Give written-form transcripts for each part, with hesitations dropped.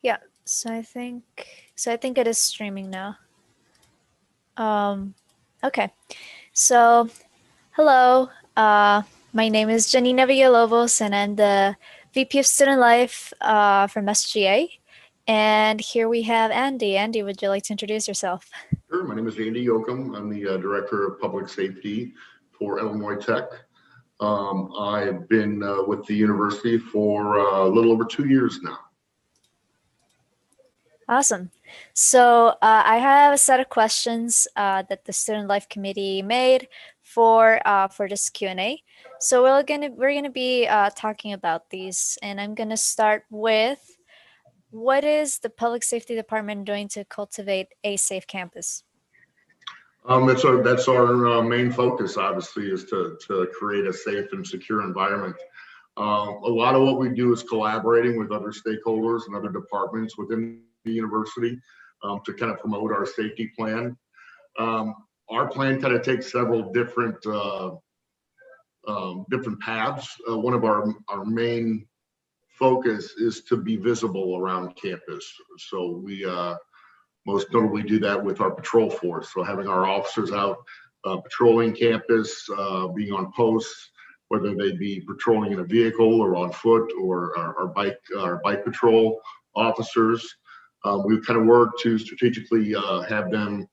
Yeah, so I think it is streaming now. Um, okay. So, hello. My name is Janina Villalobos, and I'm the VP of Student Life from SGA. And here we have Andy. Andy, would you like to introduce yourself? Sure. My name is Andy Yoakum. I'm the Director of Public Safety for Illinois Tech. I've been with the university for a little over 2 years now. Awesome. So I have a set of questions that the Student Life Committee made for this Q&A. So we're gonna be talking about these, and I'm gonna start with, what is the Public Safety Department doing to cultivate a safe campus? That's our main focus, obviously, is to create a safe and secure environment. A lot of what we do is collaborating with other stakeholders and other departments within the university to kind of promote our safety plan. Our plan kind of takes several different paths. One of our main focus is to be visible around campus. So we most notably do that with our patrol force. So having our officers out patrolling campus, being on posts, whether they be patrolling in a vehicle or on foot, or our bike patrol officers. We kind of work to strategically have them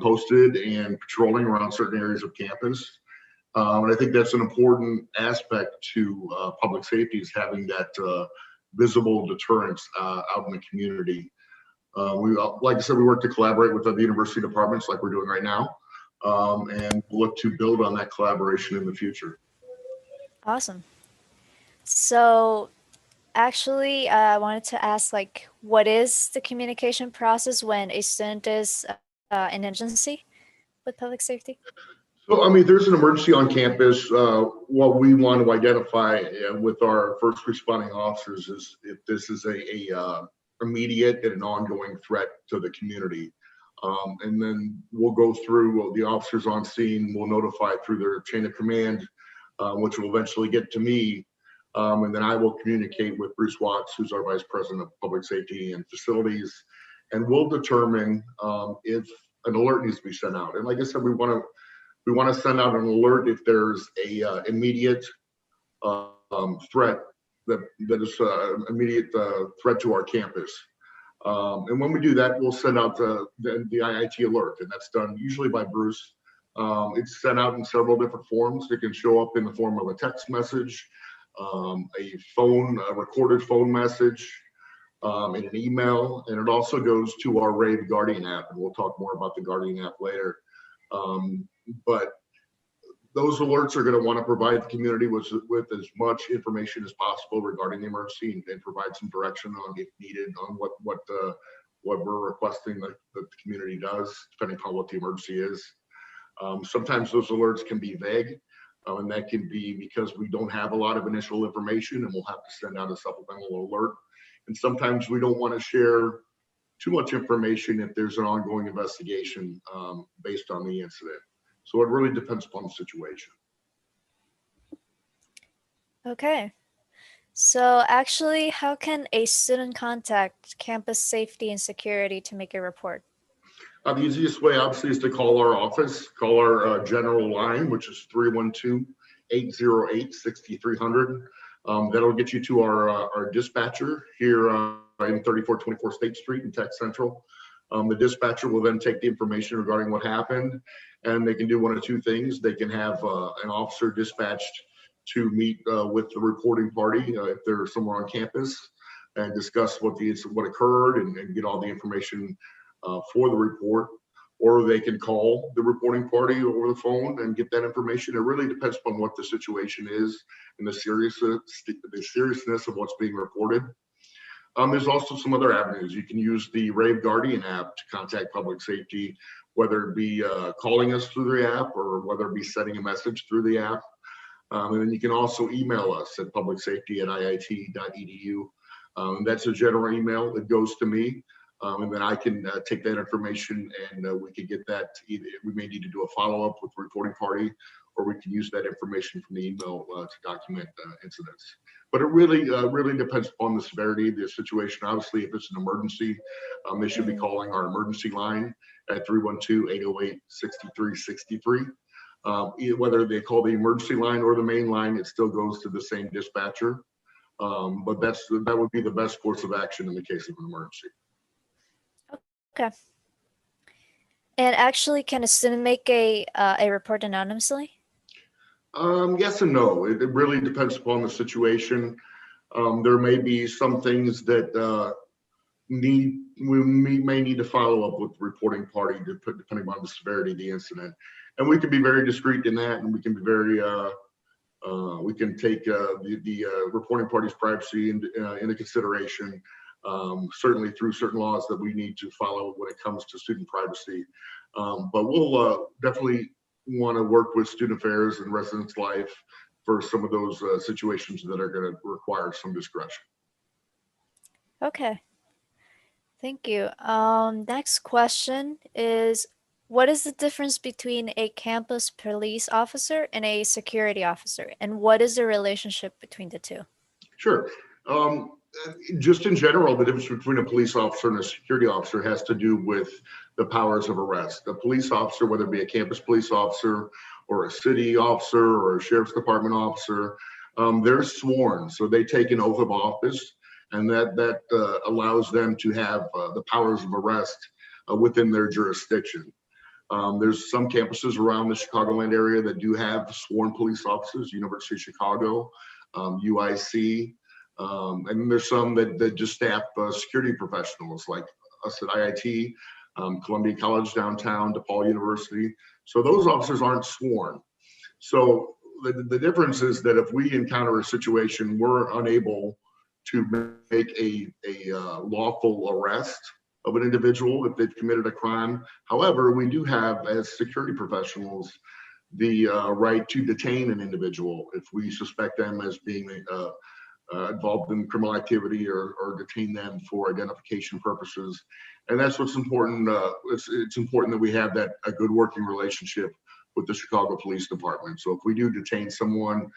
posted and patrolling around certain areas of campus. And I think that's an important aspect to public safety, is having that visible deterrence out in the community. Like I said, we work to collaborate with other university departments like we're doing right now, and look to build on that collaboration in the future. Awesome. So actually, I wanted to ask, like, what is the communication process when a student is in emergency with public safety? So, I mean, there's an emergency on campus. What we want to identify with our first responding officers is if this is a immediate and an ongoing threat to the community. And then we'll go through the officers on scene, we'll notify through their chain of command, which will eventually get to me. And then I will communicate with Bruce Watts, who's our Vice President of Public Safety and Facilities, and we'll determine if an alert needs to be sent out. And like I said, we want to send out an alert if there's a immediate threat that is immediate threat to our campus. And when we do that, we'll send out the IIT alert, and that's done usually by Bruce. It's sent out in several different forms. It can show up in the form of a text message, a recorded phone message, and an email, and it also goes to our Rave Guardian app, and we'll talk more about the Guardian app later. But those alerts are going to want to provide the community with as much information as possible regarding the emergency, and provide some direction on, if needed, on what we're requesting that the community does, depending on what the emergency is. Sometimes those alerts can be vague, and that can be because we don't have a lot of initial information, and we'll have to send out a supplemental alert. And sometimes we don't want to share too much information if there's an ongoing investigation based on the incident. So it really depends upon the situation. Okay. So actually, how can a student contact campus safety and security to make a report? The easiest way, obviously, is to call our office, call our general line, which is 312-808-6300. That'll get you to our dispatcher here in 3424 State Street in Tech Central. The dispatcher will then take the information regarding what happened, and they can do one of two things. They can have an officer dispatched to meet with the reporting party if they're somewhere on campus, and discuss what occurred and get all the information for the report. Or they can call the reporting party over the phone and get that information. It really depends upon what the situation is and the seriousness of what's being reported. There's also some other avenues. You can use the Rave Guardian app to contact public safety, whether it be calling us through the app or whether it be sending a message through the app. And then you can also email us at publicsafety@iit.edu. That's a general email that goes to me. And then I can take that information, and we can get that. We may need to do a follow-up with the reporting party, or we can use that information from the email to document incidents. But it really depends upon the severity of the situation. Obviously, if it's an emergency, they should be Mhm. calling our emergency line at 312-808-6363. Whether they call the emergency line or the main line, it still goes to the same dispatcher. But that would be the best course of action in the case of an emergency. Okay. And actually, can a student make a report anonymously? Yes and no. It really depends upon the situation. There may be some things that we may need to follow up with the reporting party depending on the severity of the incident. And we can be very discreet in that, and we can be very we can take the reporting party's privacy into consideration, certainly through certain laws that we need to follow when it comes to student privacy. But we'll definitely want to work with student affairs and residence life for some of those situations that are going to require some discretion. Okay. Thank you. Next question is, what is the difference between a campus police officer and a security officer, and what is the relationship between the two? Sure. Um, just in general, the difference between a police officer and a security officer has to do with the powers of arrest. A police officer, whether it be a campus police officer or a city officer or a sheriff's department officer, they're sworn. So they take an oath of office, and that allows them to have the powers of arrest within their jurisdiction. There's some campuses around the Chicagoland area that do have sworn police officers, University of Chicago, UIC, and there's some that just staff security professionals like us at IIT, Columbia College downtown, DePaul University. So those officers aren't sworn. So the difference is that if we encounter a situation, we're unable to make a lawful arrest of an individual if they've committed a crime. However, we do have, as security professionals, the right to detain an individual if we suspect them as being involved in criminal activity, or detain them for identification purposes. And that's what's important. It's important that we have a good working relationship with the Chicago Police Department. So if we do detain someone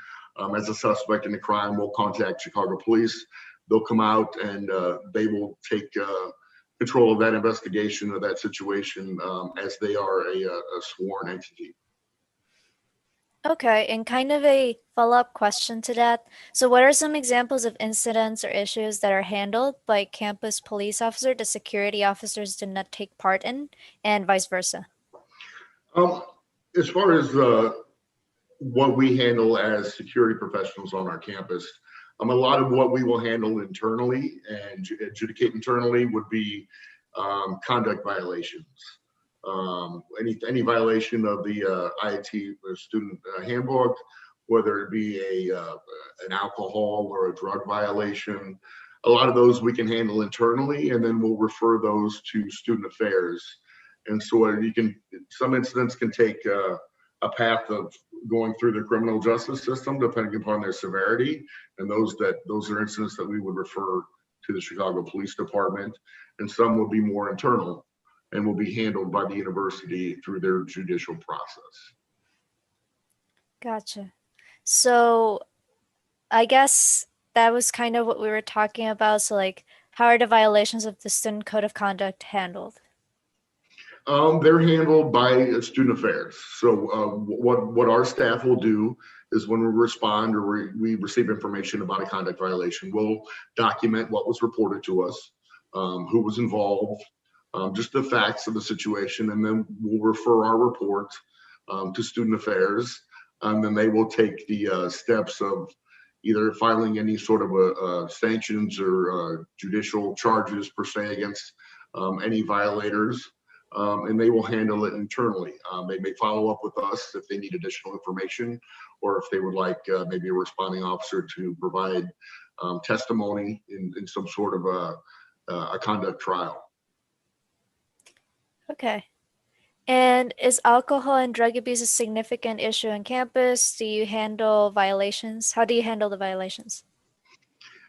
as a suspect in a crime, we'll contact Chicago Police. They'll come out and they will take control of that investigation or that situation as they are a sworn entity. Okay, and kind of a follow-up question to that. So what are some examples of incidents or issues that are handled by campus police officer that security officers do not take part in, and vice versa? Um, as far as what we handle as security professionals on our campus, a lot of what we will handle internally and adjudicate internally would be conduct violations. Any violation of the IIT student handbook, whether it be an alcohol or a drug violation. A lot of those we can handle internally, and then we'll refer those to student affairs. And so some incidents can take a path of going through the criminal justice system, depending upon their severity. And those are incidents that we would refer to the Chicago Police Department, and some will be more internal and will be handled by the university through their judicial process. Gotcha. So I guess that was kind of what we were talking about. So like, how are the violations of the student code of conduct handled? They're handled by student affairs. So what our staff will do is when we respond or we receive information about a conduct violation, we'll document what was reported to us, who was involved, just the facts of the situation, and then we'll refer our report to student affairs, and then they will take the steps of either filing any sort of sanctions or judicial charges per se against any violators. And they will handle it internally. They may follow up with us if they need additional information, or if they would like maybe a responding officer to provide testimony in some sort of a conduct trial. Okay. And is alcohol and drug abuse a significant issue on campus? Do you handle violations? How do you handle the violations?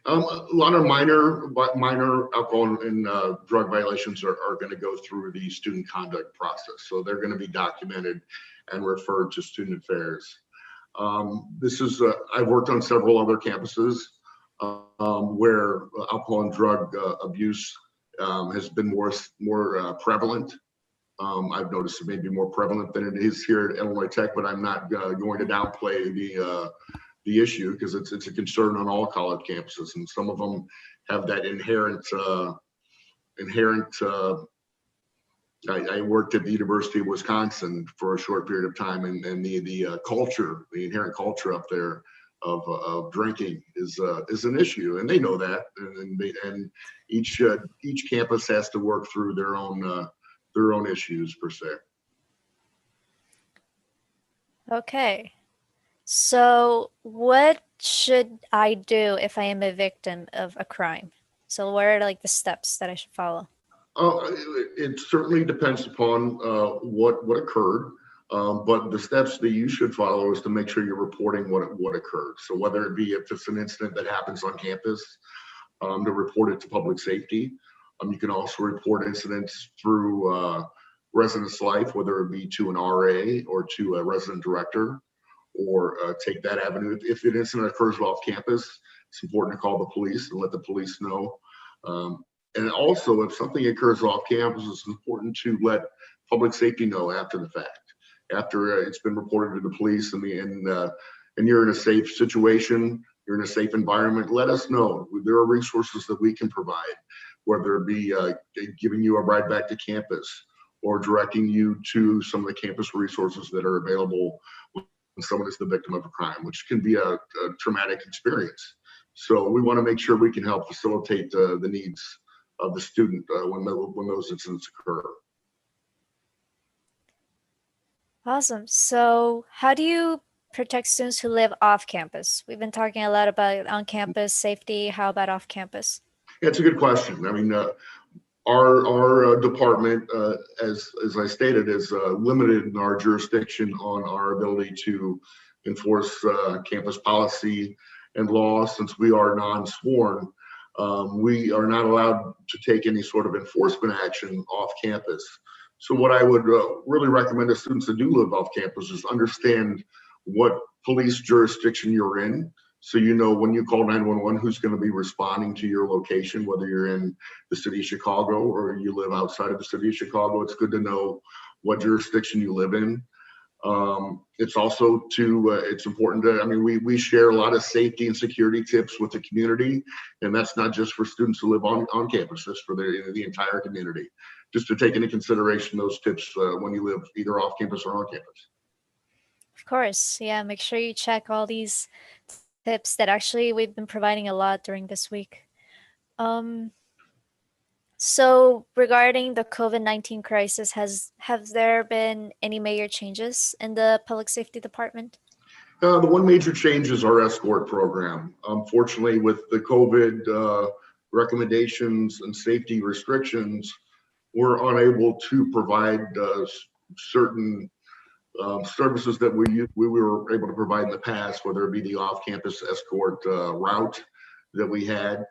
A lot of minor alcohol and drug violations are going to go through the student conduct process. So they're going to be documented and referred to student affairs. I've worked on several other campuses where alcohol and drug abuse has been more prevalent. I've noticed it may be more prevalent than it is here at Illinois Tech, but I'm not going to downplay the issue because it's a concern on all college campuses, and some of them have that inherent. I worked at the University of Wisconsin for a short period of time, and the culture, the inherent culture up there of drinking is an issue, and they know that, and each campus has to work through their own issues per se. Okay. So what should I do if I am a victim of a crime? So what are like the steps that I should follow? It certainly depends upon what occurred, but the steps that you should follow is to make sure you're reporting what occurred. So whether it be if it's an incident that happens on campus, to report it to public safety. You can also report incidents through residence life, whether it be to an RA or to a resident director, or take that avenue. If an incident occurs off campus, it's important to call the police and let the police know. And also, if something occurs off campus, it's important to let public safety know after the fact, after it's been reported to the police and you're in a safe situation, you're in a safe environment. Let us know. There are resources that we can provide, whether it be giving you a ride back to campus or directing you to some of the campus resources that are available when someone is the victim of a crime, which can be a traumatic experience. So we want to make sure we can help facilitate the needs of the student when those incidents occur. Awesome. So how do you protect students who live off campus? We've been talking a lot about on-campus safety. How about off-campus? Yeah, it's a good question. I mean, our department, as I stated, is limited in our jurisdiction on our ability to enforce campus policy and law. Since we are non-sworn, we are not allowed to take any sort of enforcement action off campus. So what I would really recommend to students that do live off campus is understand what police jurisdiction you're in. So you know when you call 911, who's going to be responding to your location, whether you're in the city of Chicago or you live outside of the city of Chicago. It's good to know what jurisdiction you live in. It's also it's important to, I mean, we share a lot of safety and security tips with the community, and that's not just for students who live on campus, that's for the entire community. Just to take into consideration those tips when you live either off campus or on campus. Of course. Yeah, make sure you check all these tips that actually we've been providing a lot during this week. So regarding the COVID-19 crisis, have there been any major changes in the public safety department? The one major change is our escort program. Unfortunately, with the COVID recommendations and safety restrictions, we're unable to provide certain services that we were able to provide in the past, whether it be the off-campus escort route that we had,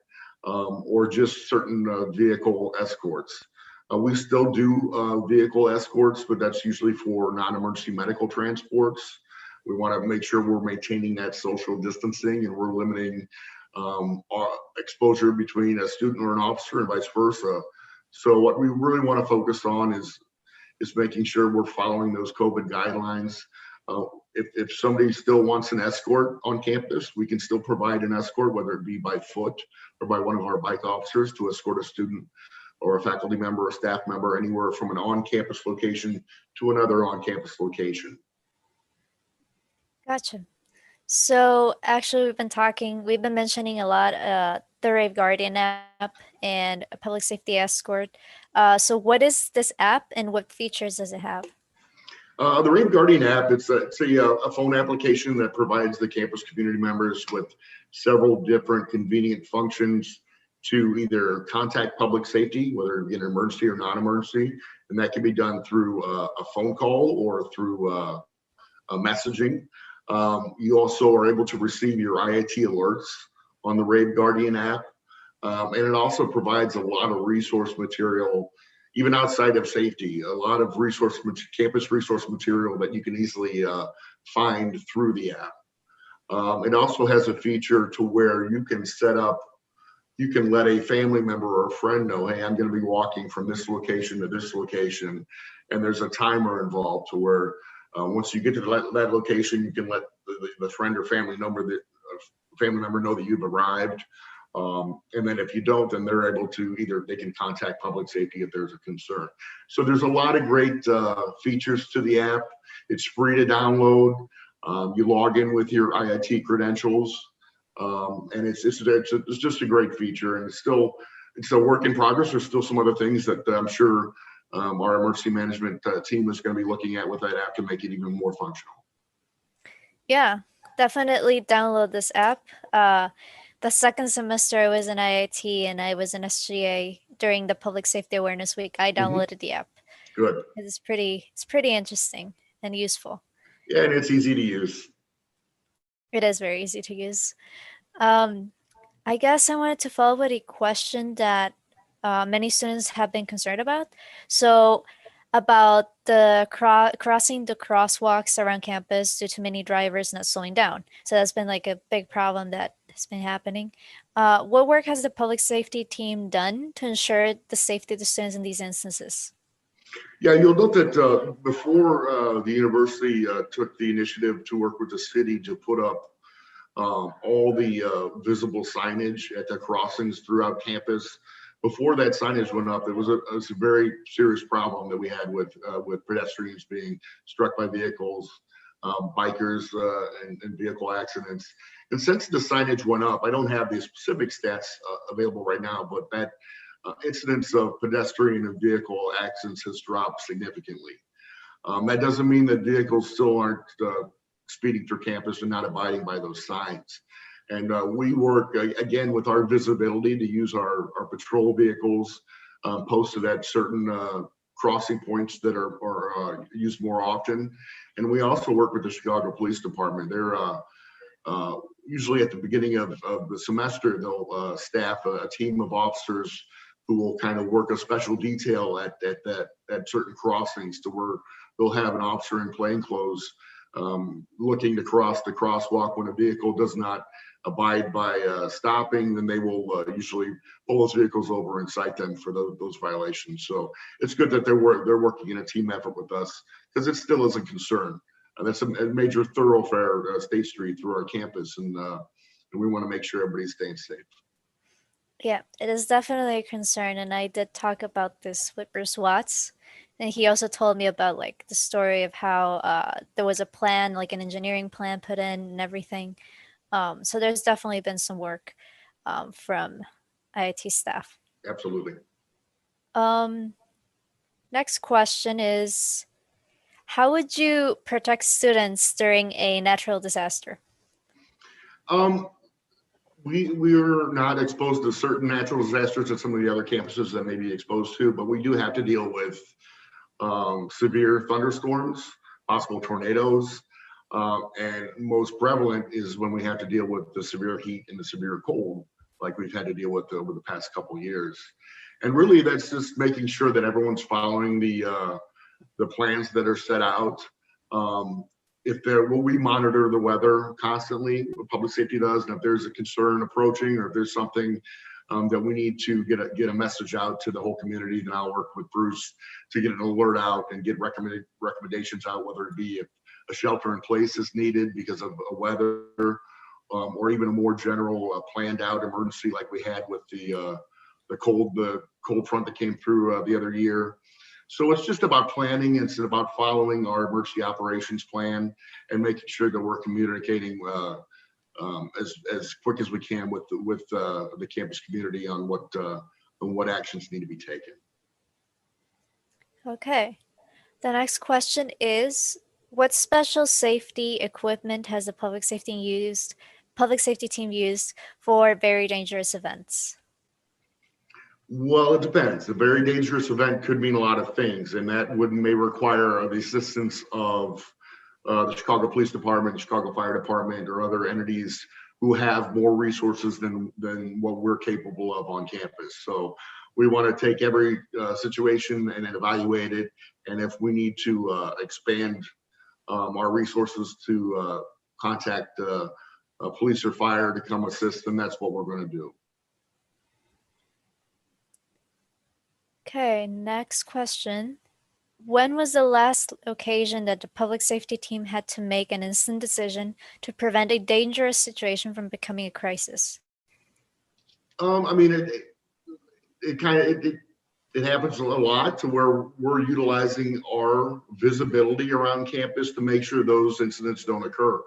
or just certain vehicle escorts. We still do vehicle escorts, but that's usually for non-emergency medical transports. We want to make sure we're maintaining that social distancing and we're limiting our exposure between a student or an officer and vice versa. So what we really want to focus on is making sure we're following those COVID guidelines. If somebody still wants an escort on campus, we can still provide an escort, whether it be by foot or by one of our bike officers to escort a student or a faculty member or staff member anywhere from an on-campus location to another on-campus location. Gotcha. So actually we've been mentioning a lot the Rave Guardian app and a public safety escort. So what is this app and what features does it have? The Rave Guardian app, it's a phone application that provides the campus community members with several different convenient functions to either contact public safety, whether it be an emergency or non-emergency, and that can be done through a phone call or through a messaging. You also are able to receive your IIT alerts on the Rave Guardian app. And it also provides a lot of resource material even outside of safety, a lot of campus resource material that you can easily find through the app. It also has a feature to where you can let a family member or a friend know, hey, I'm going to be walking from this location to this location. And there's a timer involved to where once you get to that location, you can let the friend or family member know that you've arrived. And then if you don't, then they're able to they can contact public safety if there's a concern. So there's a lot of great features to the app. It's free to download. You log in with your IIT credentials. And it's just a great feature, and it's a work in progress. There's still some other things that I'm sure our emergency management team is going to be looking at with that app to make it even more functional. Yeah, definitely download this app. The second semester I was in IIT and I was in SGA during the Public Safety Awareness Week. I downloaded the app. Good. It's pretty interesting and useful. Yeah, and it's easy to use. It is very easy to use. I guess I wanted to follow with a question that many students have been concerned about. So, about the crossing the crosswalks around campus due to many drivers not slowing down. So that's been like a big problem that has been happening. What work has the public safety team done to ensure the safety of the students in these instances? Yeah, you'll note that before the university took the initiative to work with the city to put up all the visible signage at the crossings throughout campus. Before that signage went up, it was a very serious problem that we had with pedestrians being struck by vehicles, bikers, and vehicle accidents. And since the signage went up, I don't have the specific stats available right now, but that incidence of pedestrian and vehicle accidents has dropped significantly. That doesn't mean that vehicles still aren't speeding through campus and not abiding by those signs. And we work again with our visibility to use our patrol vehicles posted at certain crossing points that are used more often. And we also work with the Chicago Police Department. They're usually at the beginning of the semester, they'll staff a team of officers who will kind of work a special detail at certain crossings to where they'll have an officer in plainclothes looking to cross the crosswalk. When a vehicle does not abide by stopping, then they will usually pull those vehicles over and cite them for those violations. So it's good that they're working in a team effort with us, because it still is a concern. That's a major thoroughfare, State Street, through our campus, and we want to make sure everybody's staying safe. Yeah, it is definitely a concern, and I did talk about this with Bruce Watts, and he also told me about like the story of how there was a plan, like an engineering plan put in and everything. So there's definitely been some work from IIT staff. Absolutely. Next question is, how would you protect students during a natural disaster? We're not exposed to certain natural disasters that some of the other campuses that may be exposed to, but we do have to deal with severe thunderstorms, possible tornadoes, and most prevalent is when we have to deal with the severe heat and the severe cold, like we've had to deal with over the past couple of years. And really, that's just making sure that everyone's following the plans that are set out. We monitor the weather constantly, what public safety does, and if there's a concern approaching, or if there's something that we need to get a message out to the whole community, then I'll work with Bruce to get an alert out and get recommendations out, whether it be if a shelter in place is needed because of weather, or even a more general planned out emergency like we had with the cold front that came through the other year. So it's just about planning. It's about following our emergency operations plan and making sure that we're communicating as quick as we can with the campus community on what actions need to be taken. Okay. The next question is, what special safety equipment has the public safety team used for very dangerous events? Well, it depends. A very dangerous event could mean a lot of things, and that may require the assistance of the Chicago Police Department, the Chicago Fire Department, or other entities who have more resources than what we're capable of on campus. So we want to take every situation and evaluate it. And if we need to expand our resources to contact police or fire to come assist, then that's what we're going to do. Okay, next question. When was the last occasion that the public safety team had to make an instant decision to prevent a dangerous situation from becoming a crisis? I mean, it happens a lot to where we're utilizing our visibility around campus to make sure those incidents don't occur.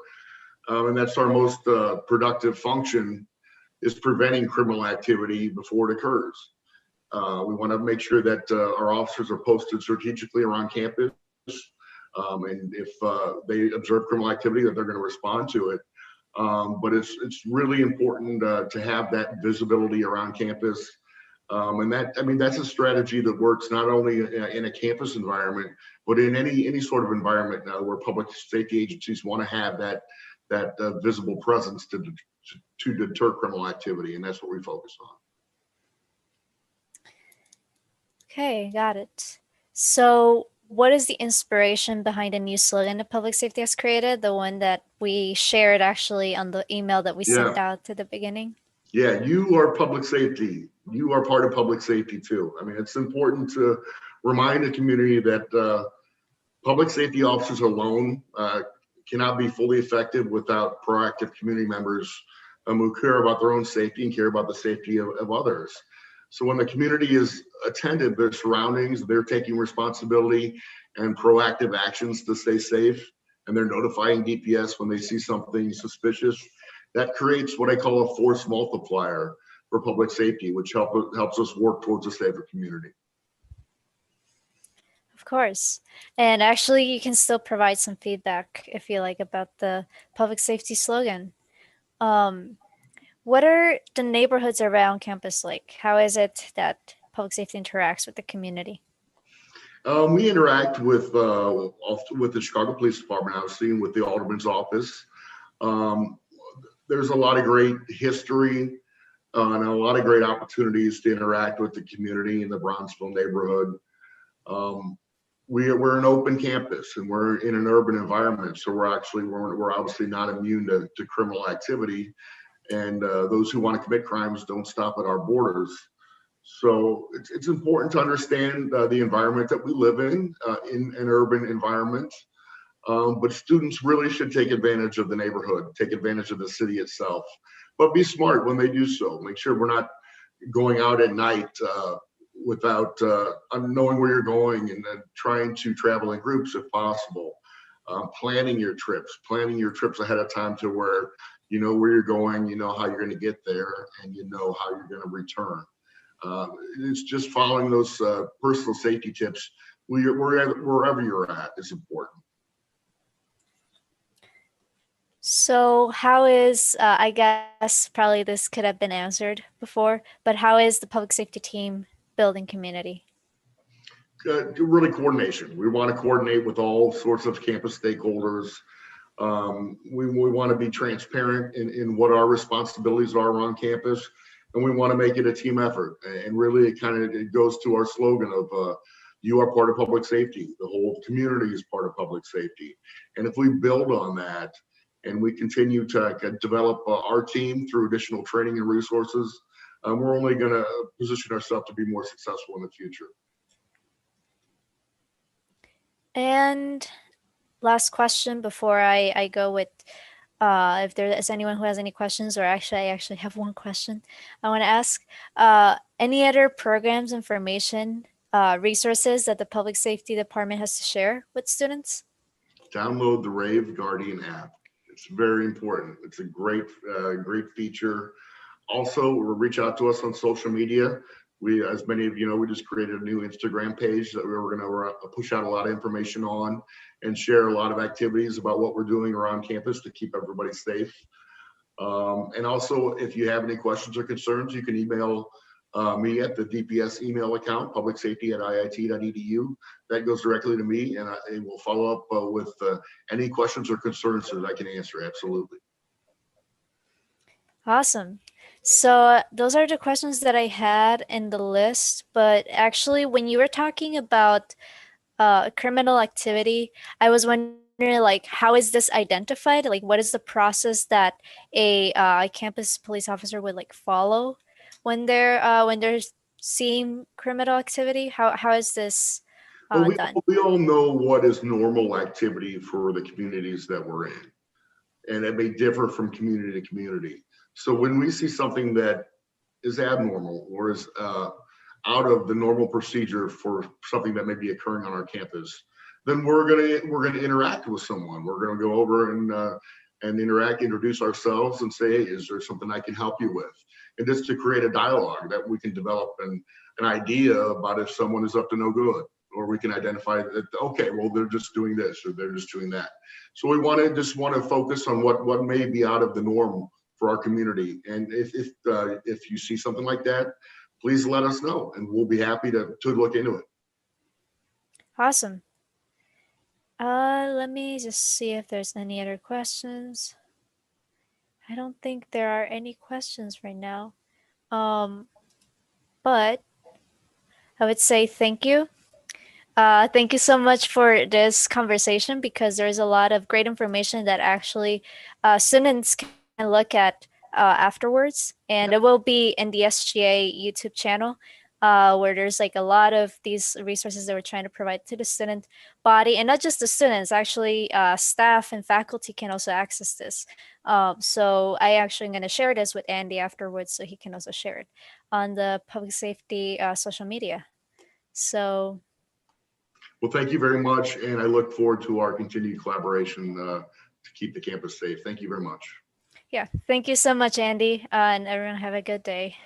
And that's our most productive function, is preventing criminal activity before it occurs. We want to make sure that our officers are posted strategically around campus. And if they observe criminal activity, that they're going to respond to it. But it's really important to have that visibility around campus. And that's a strategy that works not only in a campus environment, but in any sort of environment where public safety agencies want to have that visible presence to deter criminal activity. And that's what we focus on. Okay, got it. So what is the inspiration behind a new slogan that public safety has created? The one that we shared actually on the email that we sent out to the beginning? Yeah, you are public safety. You are part of public safety too. I mean, it's important to remind the community that public safety officers alone cannot be fully effective without proactive community members who care about their own safety and care about the safety of others. So when the community is attentive, their surroundings, they're taking responsibility and proactive actions to stay safe, and they're notifying DPS when they see something suspicious. That creates what I call a force multiplier for public safety, which helps us work towards a safer community. Of course. And actually, you can still provide some feedback if you like about the public safety slogan. What are the neighborhoods around campus like? How is it that public safety interacts with the community? We interact with the Chicago Police Department, obviously, and with the Alderman's office. There's a lot of great history and a lot of great opportunities to interact with the community in the Bronzeville neighborhood. We're an open campus and we're in an urban environment, so we're obviously not immune to criminal activity. And those who want to commit crimes don't stop at our borders. So it's important to understand the environment that we live in an urban environment. But students really should take advantage of the neighborhood, take advantage of the city itself, but be smart when they do so. Make sure we're not going out at night without knowing where you're going, and then trying to travel in groups if possible. Planning your trips ahead of time to where you know where you're going, you know how you're going to get there, and you know how you're going to return. It's just following those personal safety tips wherever you're at is important. So how is, I guess probably this could have been answered before, but how is the public safety team building community? Really coordination. We want to coordinate with all sorts of campus stakeholders. We want to be transparent in what our responsibilities are around campus, and we want to make it a team effort. And really, it goes to our slogan of you are part of public safety. The whole community is part of public safety. And if we build on that and we continue to develop our team through additional training and resources, we're only going to position ourselves to be more successful in the future. And last question before I go with if there is anyone who has any questions, or actually I actually have one question I want to ask. Any other programs, information, resources that the Public Safety Department has to share with students? Download the Rave Guardian app. It's very important. It's a great feature. Also, reach out to us on social media. We, as many of you know, we just created a new Instagram page that we were going to push out a lot of information on and share a lot of activities about what we're doing around campus to keep everybody safe. And also, if you have any questions or concerns, you can email me at the DPS email account, publicsafety@iit.edu. That goes directly to me, and I will follow up with any questions or concerns that I can answer. Absolutely. Awesome. So those are the questions that I had in the list, but actually when you were talking about criminal activity, I was wondering like how is this identified? Like what is the process that a campus police officer would like follow when they're seeing criminal activity? How is this Well, done? we all know what is normal activity for the communities that we're in, and it may differ from community to community. So when we see something that is abnormal or is out of the normal procedure for something that may be occurring on our campus, then we're gonna interact with someone. We're gonna go over and interact, introduce ourselves, and say, "Hey, is there something I can help you with?" And just to create a dialogue that we can develop an idea about if someone is up to no good, or we can identify that okay, well they're just doing this or they're just doing that. So we want to focus on what may be out of the norm for our community. And if you see something like that, please let us know, and we'll be happy to look into it. Awesome. Let me just see if there's any other questions. I don't think there are any questions right now. Um, but I would say thank you. Thank you so much for this conversation because there's a lot of great information that actually students can look at afterwards, and it will be in the SGA YouTube channel. Where there's like a lot of these resources that we're trying to provide to the student body, and not just the students, actually, staff and faculty can also access this. So I actually am going to share this with Andy afterwards, so he can also share it on the public safety social media. So Well, thank you very much, and I look forward to our continued collaboration to keep the campus safe. Thank you very much. yeah, thank you so much, Andy, and everyone have a good day.